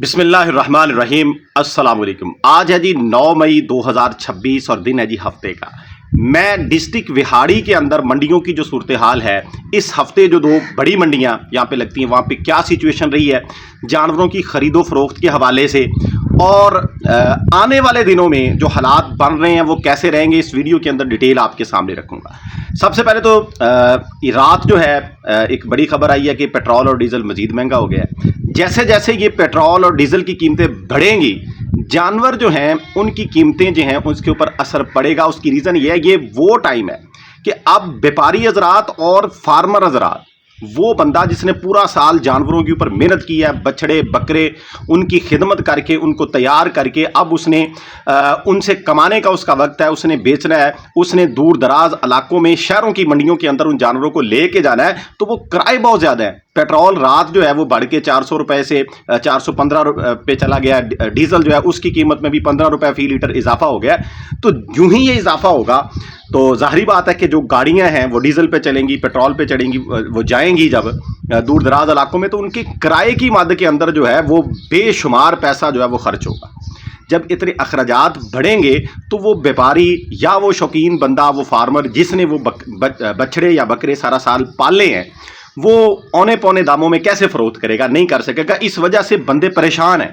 بسم اللہ الرحمن الرحیم۔ السلام علیکم۔ آج ہے جی 9 مئی 2026 اور دن ہے جی ہفتے کا۔ میں ڈسٹرکٹ وہاڑی کے اندر منڈیوں کی جو صورتحال ہے، اس ہفتے جو دو بڑی منڈیاں یہاں پہ لگتی ہیں وہاں پہ کیا سچویشن رہی ہے جانوروں کی خرید و فروخت کے حوالے سے، اور آنے والے دنوں میں جو حالات بن رہے ہیں وہ کیسے رہیں گے، اس ویڈیو کے اندر ڈیٹیل آپ کے سامنے رکھوں گا۔ سب سے پہلے تو رات جو ہے ایک بڑی خبر آئی ہے کہ پیٹرول اور ڈیزل مزید مہنگا ہو گیا ہے۔ جیسے جیسے یہ پیٹرول اور ڈیزل کی قیمتیں بڑھیں گی، جانور جو ہیں ان کی قیمتیں جو ہیں اس کے اوپر اثر پڑے گا۔ اس کی ریزن یہ ہے، یہ وہ ٹائم ہے کہ اب بیپاری حضرات اور فارمر حضرات، وہ بندہ جس نے پورا سال جانوروں کے اوپر محنت کی ہے، بچڑے بکرے ان کی خدمت کر کے ان کو تیار کر کے، اب اس نے ان سے کمانے کا اس کا وقت ہے، اس نے بیچنا ہے، اس نے دور دراز علاقوں میں شہروں کی منڈیوں کے اندر ان جانوروں کو لے کے جانا ہے، تو وہ کرائے بہت زیادہ ہے۔ پیٹرول رات جو ہے وہ بڑھ کے 400 روپے سے 415 روپے چلا گیا، ڈیزل جو ہے اس کی قیمت میں بھی 15 روپے فی لیٹر اضافہ ہو گیا۔ تو یوں ہی یہ اضافہ ہوگا تو ظاہری بات ہے کہ جو گاڑیاں ہیں وہ ڈیزل پہ چلیں گی، پیٹرول پہ چڑھیں گی، وہ جائیں گی جب دور دراز علاقوں میں، تو ان کے کرائے کی مد کے اندر جو ہے وہ بے شمار پیسہ جو ہے وہ خرچ ہوگا۔ جب اتنے اخراجات بڑھیں گے تو وہ بیپاری یا وہ شوقین بندہ، وہ فارمر جس نے وہ بچڑے یا بکرے سارا سال پالے ہیں، وہ اونے پونے داموں میں کیسے فروخت کرے گا؟ نہیں کر سکے گا۔ اس وجہ سے بندے پریشان ہیں۔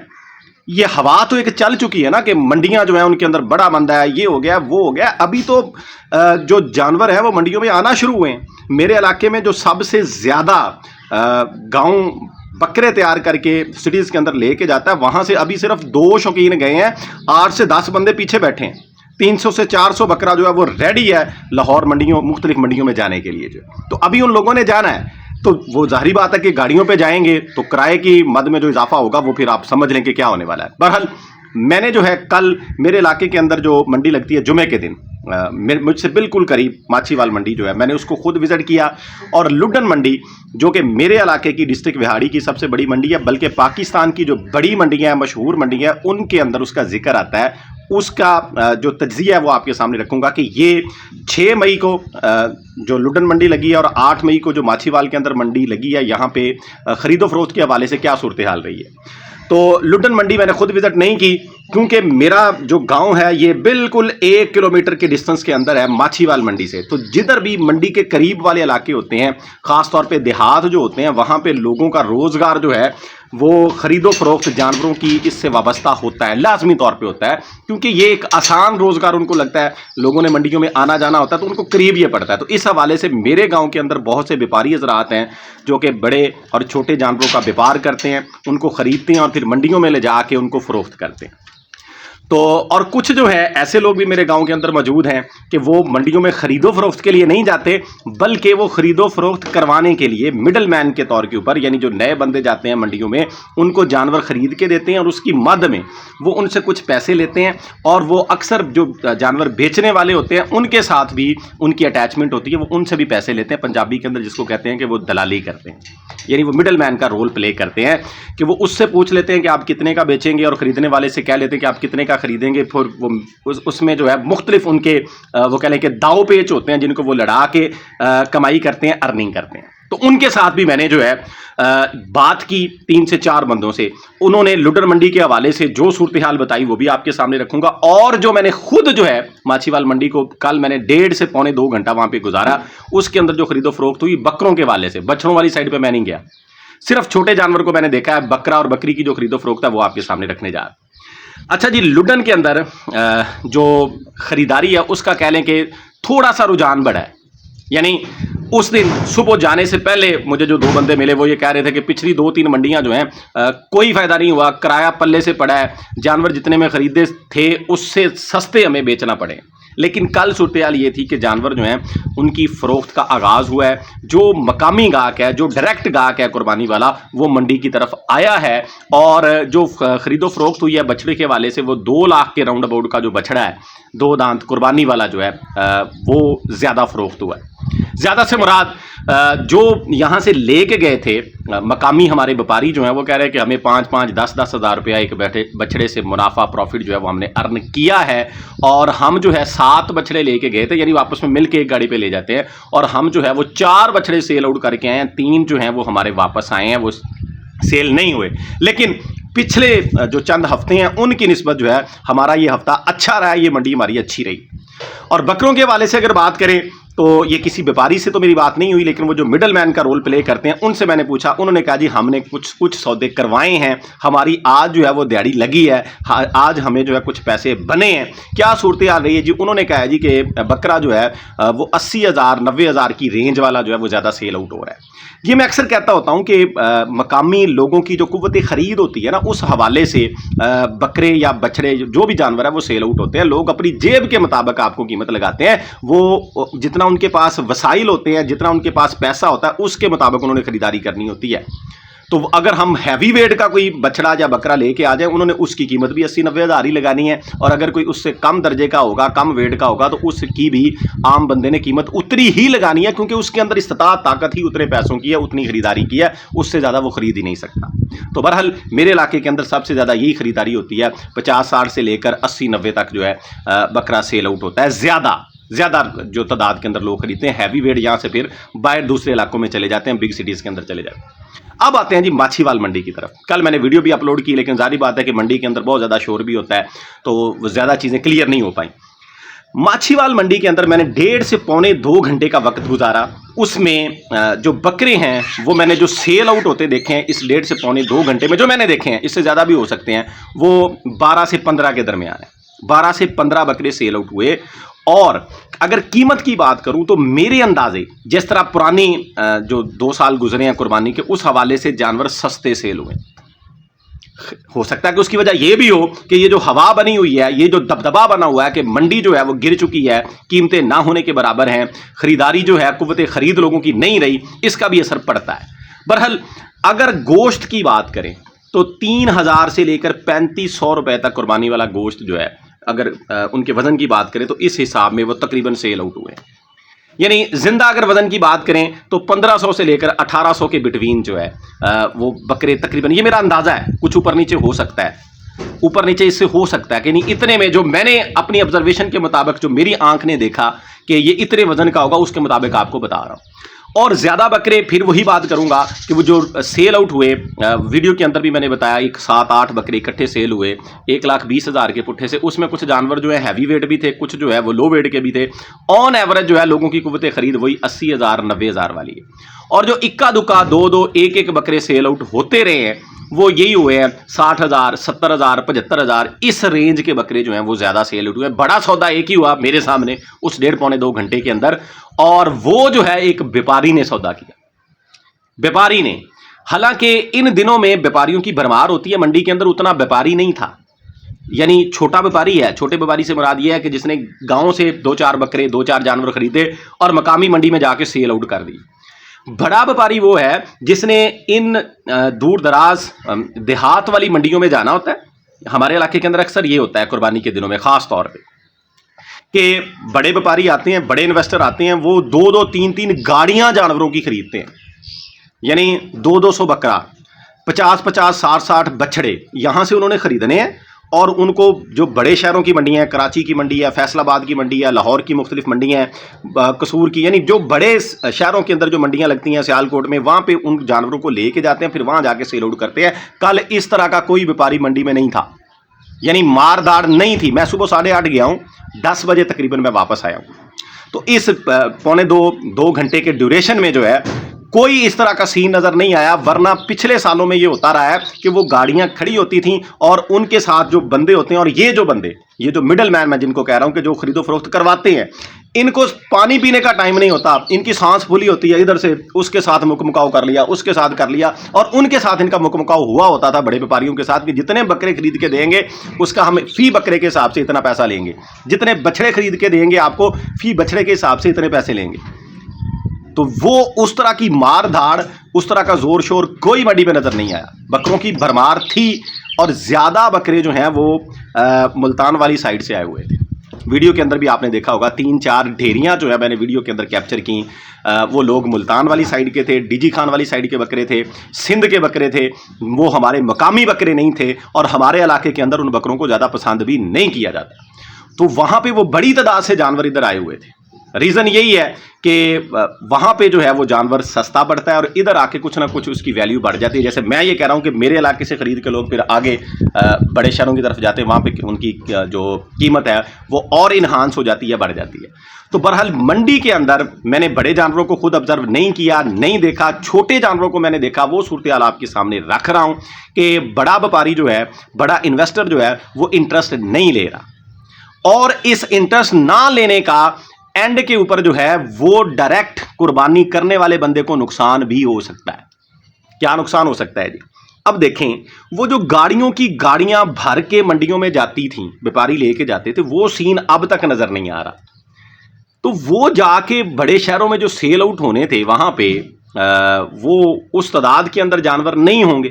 یہ ہوا تو ایک چل چکی ہے نا کہ منڈیاں جو ہیں ان کے اندر بڑا بندہ ہے، یہ ہو گیا وہ ہو گیا۔ ابھی تو جو جانور ہیں وہ منڈیوں میں آنا شروع ہوئے ہیں۔ میرے علاقے میں جو سب سے زیادہ گاؤں بکرے تیار کر کے سٹیز کے اندر لے کے جاتا ہے، وہاں سے ابھی صرف 2 شوقین گئے ہیں، 8 سے 10 بندے پیچھے بیٹھے ہیں۔ 300 سے 400 بکرا جو ہے وہ ریڈی ہے لاہور منڈیوں، مختلف منڈیوں میں جانے کے لیے۔ جو تو ابھی ان لوگوں نے جانا ہے، تو وہ ظاہری بات ہے کہ گاڑیوں پہ جائیں گے تو کرائے کی مد میں جو اضافہ ہوگا وہ پھر آپ سمجھ لیں کہ کیا ہونے والا ہے۔ بہرحال میں نے جو ہے کل میرے علاقے کے اندر جو منڈی لگتی ہے جمعے کے دن، مجھ سے بالکل قریب ماچھی وال منڈی جو ہے، میں نے اس کو خود وزٹ کیا، اور لڈن منڈی جو کہ میرے علاقے کی ڈسٹرکٹ وہاڑی کی سب سے بڑی منڈی ہے، بلکہ پاکستان کی جو بڑی منڈیاں ہیں، مشہور منڈیاں ہیں، ان کے اندر اس کا ذکر آتا ہے۔ اس کا جو تجزیہ ہے وہ آپ کے سامنے رکھوں گا کہ یہ 6 مئی کو جو لڈن منڈی لگی ہے اور 8 مئی کو جو ماچھی وال کے اندر منڈی لگی ہے، یہاں پہ خرید و فروخت کے حوالے سے کیا صورتحال رہی ہے۔ تو لڈن منڈی میں نے خود وزٹ نہیں کی کیونکہ میرا جو گاؤں ہے یہ بالکل 1 کلومیٹر کے ڈسٹنس کے اندر ہے ماچھی وال منڈی سے۔ تو جدھر بھی منڈی کے قریب والے علاقے ہوتے ہیں، خاص طور پہ دیہات جو ہوتے ہیں، وہاں پہ لوگوں کا روزگار جو ہے وہ خرید و فروخت جانوروں کی اس سے وابستہ ہوتا ہے، لازمی طور پہ ہوتا ہے، کیونکہ یہ ایک آسان روزگار ان کو لگتا ہے۔ لوگوں نے منڈیوں میں آنا جانا ہوتا ہے تو ان کو قریب یہ پڑتا ہے۔ تو اس حوالے سے میرے گاؤں کے اندر بہت سے بیپاری حضرات ہیں جو کہ بڑے اور چھوٹے جانوروں کا بیپار کرتے ہیں، ان کو خریدتے ہیں اور پھر منڈیوں میں لے جا کے ان کو فروخت کرتے ہیں۔ تو اور کچھ جو ہے ایسے لوگ بھی میرے گاؤں کے اندر موجود ہیں کہ وہ منڈیوں میں خرید و فروخت کے لیے نہیں جاتے، بلکہ وہ خرید و فروخت کروانے کے لیے مڈل مین کے طور کے اوپر، یعنی جو نئے بندے جاتے ہیں منڈیوں میں، ان کو جانور خرید کے دیتے ہیں اور اس کی مد میں وہ ان سے کچھ پیسے لیتے ہیں، اور وہ اکثر جو جانور بیچنے والے ہوتے ہیں ان کے ساتھ بھی ان کی اٹیچمنٹ ہوتی ہے، وہ ان سے بھی پیسے لیتے ہیں۔ پنجابی کے اندر جس کو کہتے ہیں کہ وہ دلالی کرتے ہیں، یعنی وہ مڈل مین کا رول پلے کرتے ہیں کہ وہ اس سے پوچھ لیتے ہیں کہ آپ کتنے کا بیچیں گے، اور خریدنے والے سے کہہ لیتے ہیں کہ آپ کتنے کا خریدیں گے۔ پھر وہ اس میں جو ہے مختلف ان کے وہ کہہ لیں کہ داؤ پیچ ہوتے ہیں جن کو وہ لڑا کے کمائی کرتے ہیں، ارننگ کرتے ہیں۔ تو ان کے ساتھ بھی میں نے جو ہے بات کی 3 سے 4 بندوں سے، انہوں نے لڈن منڈی کے حوالے سے جو صورتحال بتائی وہ بھی آپ کے سامنے رکھوں گا، اور جو میں نے خود جو ہے ماچھی وال منڈی کو کل میں نے 1.5 سے پونے 2 گھنٹہ وہاں پہ گزارا، اس کے اندر جو خرید و فروخت ہوئی بکروں کے حوالے سے، بچڑوں والی سائڈ پہ میں نہیں گیا، صرف چھوٹے جانور کو میں نے دیکھا ہے۔ بکرا اور بکری کی جو خرید و فروخت ہے وہ آپ کے سامنے رکھنے جا رہا۔ اچھا جی، لڈن کے اندر جو خریداری ہے اس کا کہہ لیں کہ تھوڑا سا رجحان بڑھا ہے، یعنی اس دن صبح جانے سے پہلے مجھے جو 2 بندے ملے وہ یہ کہہ رہے تھے کہ پچھلی 2-3 منڈیاں جو ہیں کوئی فائدہ نہیں ہوا، کرایہ پلے سے پڑا ہے، جانور جتنے میں خریدے تھے اس سے سستے ہمیں بیچنا پڑے۔ لیکن کل صورتحال یہ تھی کہ جانور جو ہیں ان کی فروخت کا آغاز ہوا ہے۔ جو مقامی گاہک ہے، جو ڈائریکٹ گاہک ہے قربانی والا، وہ منڈی کی طرف آیا ہے، اور جو خرید و فروخت ہوئی ہے بچڑے کے حوالے سے، وہ 2 لاکھ کے راؤنڈ اباؤٹ کا جو بچڑا ہے 2 دانت قربانی والا جو ہے وہ زیادہ فروخت ہوا ہے۔ زیادہ سے مراد جو یہاں سے لے کے گئے تھے مقامی ہمارے بیپاری جو ہیں، وہ کہہ رہے ہیں کہ ہمیں 5-5, 10-10 ہزار روپیہ ایک بچڑے سے منافع پروفٹ جو ہے وہ ہم نے ارن کیا ہے، اور ہم جو ہے 7 بچڑے لے کے گئے تھے، یعنی واپس میں مل کے ایک گاڑی پہ لے جاتے ہیں، اور ہم جو ہے وہ 4 بچڑے سیل آؤٹ کر کے آئے ہیں، 3 جو ہیں وہ ہمارے واپس آئے ہیں، وہ سیل نہیں ہوئے۔ لیکن पिछले जो चंद हफ्ते हैं उनकी निस्बत जो है हमारा ये हफ्ता अच्छा रहा है, ये मंडी हमारी अच्छी रही। और बकरों के हवाले से अगर बात करें तो ये किसी व्यापारी से तो मेरी बात नहीं हुई, लेकिन वो जो मिडल मैन का रोल प्ले करते हैं उनसे मैंने पूछा। उन्होंने कहा जी हमने कुछ सौदे करवाए हैं, हमारी आज जो है वो दिहाड़ी लगी है, आज हमें जो है कुछ पैसे बने हैं। क्या सूरत हाल रही है जी? उन्होंने कहा है जी कि बकरा जो है वो 80,000 90,000 की रेंज वाला जो है वो ज़्यादा सेल आउट हो रहा है। ये मैं अक्सर कहता होता हूँ कि मकामी लोगों की जो कुव्वत ख़रीद होती है ना, उस हवाले से बकरे या बछड़े जो भी जानवर है वो सेल आउट होते हैं। लोग अपनी जेब के मुताबिक आपको कीमत लगाते हैं, वो जितना उनके पास वसाइल होते हैं, जितना उनके पास पैसा होता है, उसके मुताबिक उन्होंने ख़रीदारी करनी होती है। तो अगर हम हैवी वेट का कोई बछड़ा या बकरा लेके आ जाए, उन्होंने उसकी कीमत भी 80-90 हज़ार ही लगानी है। और अगर कोई उससे कम दर्जे का होगा, कम वेट का होगा, तो उसकी भी आम बंदे ने कीमत उतनी ही लगानी है, क्योंकि उसके अंदर इस्तात ताकत ही उतने पैसों की है, उतनी खरीदारी की है, उससे ज़्यादा वो खरीद ही नहीं सकता। तो बहरहाल मेरे इलाके के अंदर सबसे ज़्यादा यही खरीदारी होती है। 50-60 से लेकर 80-90 तक जो है बकरा सेल आउट होता है। ज़्यादा जो तादाद के अंदर लोग खरीदते हैं। हैवी वेट यहाँ से फिर बाहर दूसरे इलाकों में चले जाते हैं, बिग सिटीज़ के अंदर चले जाते हैं। अब आते हैं जी माछीवाल मंडी की तरफ। कल मैंने वीडियो भी अपलोड की, लेकिन जारी बात है कि मंडी के अंदर बहुत ज़्यादा शोर भी होता है, तो ज़्यादा चीज़ें क्लियर नहीं हो पाई। माछीवाल मंडी के अंदर मैंने 1.5 से पौने 2 घंटे का वक्त गुजारा। उसमें जो बकरे हैं वो मैंने जो सेल आउट होते देखे हैं इस 1.5 से पौने 2 घंटे में, जो मैंने देखे हैं, इससे ज़्यादा भी हो सकते हैं, वो 12 से 15 के दरमियान है। 12 से 15 बकरे सेल आउट हुए। और अगर कीमत की बात करूं तो मेरे अंदाजे जिस तरह पुरानी जो 2 साल गुजरे हैं कुर्बानी के, उस हवाले से जानवर सस्ते सेल हुए। हो सकता है कि उसकी वजह यह भी हो कि ये जो हवा बनी हुई है, ये जो दबदबा बना हुआ है कि मंडी जो है वो गिर चुकी है, कीमतें ना होने के बराबर हैं, खरीदारी जो है कुव्वत खरीद लोगों की नहीं रही, इसका भी असर पड़ता है। बहरहाल अगर गोश्त की बात करें तो 3,000 से लेकर 3,500 रुपए तक कुर्बानी वाला गोश्त जो है, अगर उनके वजन की बात करें तो इस हिसाब में वो तकरीबन सेल आउट हुए। यानी जिंदा अगर वजन की बात करें तो 1500 से लेकर 1800 के बिटवीन जो है वो बकरे तकरीबन, ये मेरा अंदाजा है, कुछ ऊपर नीचे हो सकता है, ऊपर नीचे इससे हो सकता है कि नहीं, इतने में जो मैंने अपनी ऑब्जर्वेशन के मुताबिक, जो मेरी आंख ने देखा कि ये इतने वजन का होगा, उसके मुताबिक आपको बता रहा हूँ। और ज़्यादा बकरे, फिर वही बात करूंगा कि वो जो सेल आउट हुए, वीडियो के अंदर भी मैंने बताया, एक 7-8 बकरे इकट्ठे सेल हुए 1,20,000 के पुट्ठे से। उसमें कुछ जानवर जो है हैवी वेट भी थे, कुछ जो है वो लो वेट के भी थे। ऑन एवरेज जो है लोगों की कुव्वत खरीद वही 80,000 90,000 वाली है। और जो इक्का दुक्का 2-2 1-1 बकरे सेल आउट होते रहे हैं वो यही हुए हैं 60,000 70,000 75,000, इस रेंज के बकरे जो हैं वो ज़्यादा सेल आउट हुए। बड़ा सौदा एक ही हुआ मेरे सामने उस 1.5 पौने 2 घंटे के अंदर, और वो जो है एक व्यापारी ने सौदा किया। व्यापारी ने, हालांकि इन दिनों में व्यापारियों की भरमार होती है मंडी के अंदर, उतना व्यापारी नहीं था। यानी छोटा व्यापारी है। छोटे व्यापारी से मुराद ये है कि जिसने गाँव से 2-4 बकरे 2-4 जानवर खरीदे और मकामी मंडी में जाके सेल आउट कर दी। बड़ा व्यापारी वो है जिसने इन दूर दराज देहात वाली मंडियों में जाना होता है। हमारे इलाके के अंदर अक्सर ये होता है कुर्बानी के दिनों में ख़ास तौर पे कि बड़े व्यापारी आते हैं, बड़े इन्वेस्टर आते हैं, वो 2-2 3-3 गाड़ियां जानवरों की खरीदते हैं। यानी 200-200 बकरा, 50-50 60-60 बछड़े यहाँ से उन्होंने खरीदने हैं। और उनको जो बड़े शहरों की मंडियाँ हैं, कराची की मंडी है, फैसलाबाद की मंडी है, लाहौर की मुख्तलिफ मंडियाँ हैं, कसूर की, यानी जो बड़े शहरों के अंदर जो मंडियाँ लगती हैं, सियालकोट में, वहाँ पे उन जानवरों को लेके जाते हैं, फिर वहाँ जाके सेल आउट करते हैं। कल इस तरह का कोई व्यापारी मंडी में नहीं था, यानी मारदाड़ नहीं थी। मैं सुबह 8:30 गया हूँ, 10 बजे तकरीबन मैं वापस आया हूँ। तो इस पौने 2 घंटे के ड्यूरेशन में जो है कोई इस तरह का सीन नज़र नहीं आया। वरना पिछले सालों में ये होता रहा है कि वो गाड़ियां खड़ी होती थीं और उनके साथ जो बंदे होते हैं, और ये जो बंदे, ये जो मिडल मैन मैं जिनको कह रहा हूं कि जो खरीदो फरोख्त करवाते हैं, इनको पानी पीने का टाइम नहीं होता, इनकी सांस फूली होती है, इधर से उसके साथ मुकमुकाव कर लिया, उसके साथ कर लिया, और उनके साथ इनका मुकमुकाव हुआ होता था बड़े व्यापारियों के साथ कि जितने बकरे खरीद के देंगे उसका हम फी बकरे के हिसाब से इतना पैसा लेंगे, जितने बछड़े खरीद के देंगे आपको फी बछड़े के हिसाब से इतने पैसे लेंगे। तो वो उस तरह की मार धाड़, उस तरह का जोर शोर कोई मंडी में नजर नहीं आया। बकरों की भरमार थी और ज्यादा बकरे जो हैं वो मुल्तान वाली साइड से आए हुए थे। वीडियो के अंदर भी आपने देखा होगा 3-4 ढेरियां जो है मैंने वीडियो के अंदर कैप्चर की। वो लोग मुल्तान वाली साइड के थे, डीजी खान वाली साइड के बकरे थे, सिंध के बकरे थे, वो हमारे मकामी बकरे नहीं थे, और हमारे इलाके के अंदर उन बकरों को ज़्यादा पसंद भी नहीं किया जाता। तो वहाँ पे वो बड़ी तादाद से जानवर इधर आए हुए थे। रीज़न यही है कि वहाँ पे जो है वो जानवर सस्ता पड़ता है और इधर आके कुछ ना कुछ उसकी वैल्यू बढ़ जाती है। जैसे मैं ये कह रहा हूँ कि मेरे इलाके से ख़रीद के लोग फिर आगे बड़े शहरों की तरफ जाते हैं, वहाँ पे उनकी जो कीमत है वो और इन्हांस हो जाती है, बढ़ जाती है। तो बहरहाल मंडी के अंदर मैंने बड़े जानवरों को खुद ऑब्जर्व नहीं किया, नहीं देखा, छोटे जानवरों को मैंने देखा। वो सूरत हाल आपके सामने रख रहा हूँ कि बड़ा व्यापारी जो है, बड़ा इन्वेस्टर जो है, वो इंटरेस्ट नहीं ले रहा, और इस इंटरेस्ट ना लेने का एंड के ऊपर जो है वो डायरेक्ट कुर्बानी करने वाले बंदे को नुकसान भी हो सकता है। क्या नुकसान हो सकता है जी? अब देखें, वो जो गाड़ियों की गाड़ियां भर के मंडियों में जाती थी, व्यापारी लेके जाते थे, वो सीन अब तक नजर नहीं आ रहा। तो वो जाके बड़े शहरों में जो सेल आउट होने थे, वहां पे वो उस तादाद के अंदर जानवर नहीं होंगे।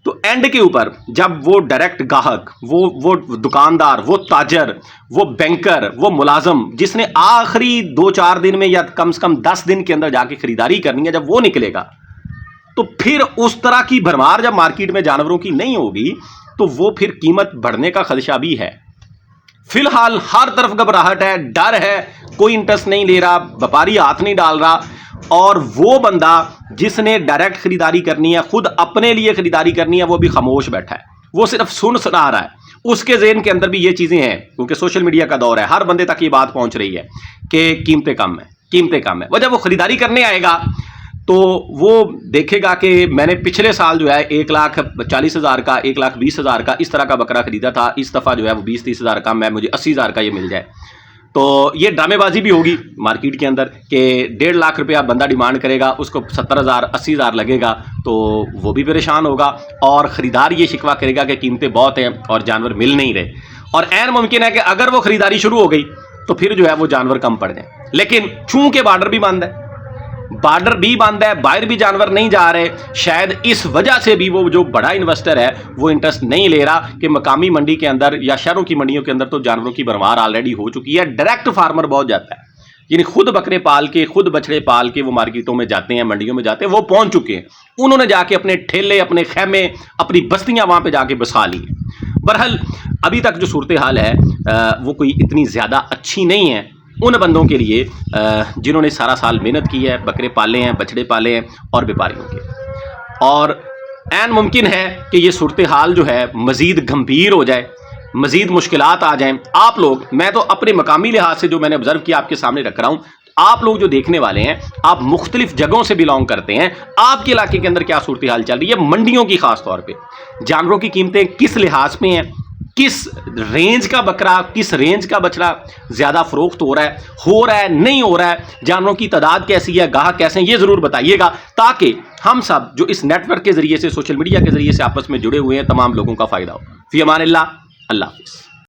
तो एंड के ऊपर जब वो डायरेक्ट ग्राहक, वो दुकानदार, वो ताजर, वो बैंकर, वो मुलाजम जिसने आखिरी 2-4 दिन में या कम से कम 10 दिन के अंदर जाके खरीदारी करनी है, जब वो निकलेगा तो फिर उस तरह की भरमार जब मार्केट में जानवरों की नहीं होगी तो वो फिर कीमत बढ़ने का खदशा भी है। फिलहाल हर तरफ घबराहट है, डर है, कोई इंटरेस्ट नहीं ले रहा, व्यापारी हाथ नहीं डाल रहा, और वो बंदा जिसने डायरेक्ट खरीदारी करनी है, खुद अपने लिए खरीदारी करनी है, वो भी खामोश बैठा है, वो सिर्फ सुना रहा है। उसके ज़हन के अंदर भी ये चीज़ें हैं, क्योंकि सोशल मीडिया का दौर है, हर बंदे तक ये बात पहुंच रही है कि कीमतें कम है, कीमतें कम है। वो जब वो खरीदारी करने आएगा तो वो देखेगा कि मैंने पिछले साल जो है 1,40,000 का, 1,20,000 का इस तरह का बकरा खरीदा था, इस दफ़ा जो है वो 20-30 हज़ार का, मैं मुझे 80,000 का ये मिल जाए। तो ये ड्रामेबाजी भी होगी मार्केट के अंदर कि 1.5 लाख रुपया बंदा डिमांड करेगा, उसको 70,000 80,000 लगेगा, तो वो भी परेशान होगा, और ख़रीदार ये शिकवा करेगा कि कीमतें बहुत हैं और जानवर मिल नहीं रहे। और ऐन मुमकिन है कि अगर वो ख़रीदारी शुरू हो गई तो फिर जो है वो जानवर कम पड़ जाए। लेकिन चूंकि बार्डर भी बंद है, बाहर भी जानवर नहीं जा रहे, शायद इस वजह से भी वो जो बड़ा इन्वेस्टर है वो इंटरेस्ट नहीं ले रहा कि मकामी मंडी के अंदर या शहरों की मंडियों के अंदर तो जानवरों की भरमार ऑलरेडी हो चुकी है। डायरेक्ट फार्मर बहुत जाता है, यानी खुद बकरे पाल के, खुद बछड़े पाल के वो मार्केटों में जाते हैं, मंडियों में जाते हैं, वो पहुंच चुके हैं। उन्होंने जाके अपने ठेले, अपने खेमे, अपनी बस्तियां वहां पर जाके बसा ली। बहरहाल अभी तक जो सूरत हाल है वो कोई इतनी ज़्यादा अच्छी नहीं है उन बंदों के लिए जिन्होंने सारा साल मेहनत की है, बकरे पाले हैं, बछड़े पाले हैं, और व्यापारियों के। और ऐन मुमकिन है कि ये सूरत हाल जो है मज़ीद गंभीर हो जाए, मज़ीद मुश्किलात आ जाएं। आप लोग, मैं तो अपने मकामी लिहाज से जो मैंने ऑब्जर्व किया आपके सामने रख रहा हूँ, आप लोग जो देखने वाले हैं, आप मुख्तलिफ जगहों से बिलोंग करते हैं, आपके इलाके के अंदर क्या सूरत हाल चल रही है, मंडियों की खास तौर पर जानवरों की कीमतें किस लिहाज पे हैं, किस रेंज का बकरा, किस रेंज का बछड़ा ज़्यादा फ़रोख्त हो रहा है, नहीं हो रहा है, जानवरों की तादाद कैसी है, गाहक कैसे हैं, ये ज़रूर बताइएगा, ताकि हम सब जो इस नेटवर्क के ज़रिए से, सोशल मीडिया के ज़रिए से आपस में जुड़े हुए हैं, तमाम लोगों का फ़ायदा हो। फ़ी अमानिल्लाह, अल्लाह हाफ़िज़।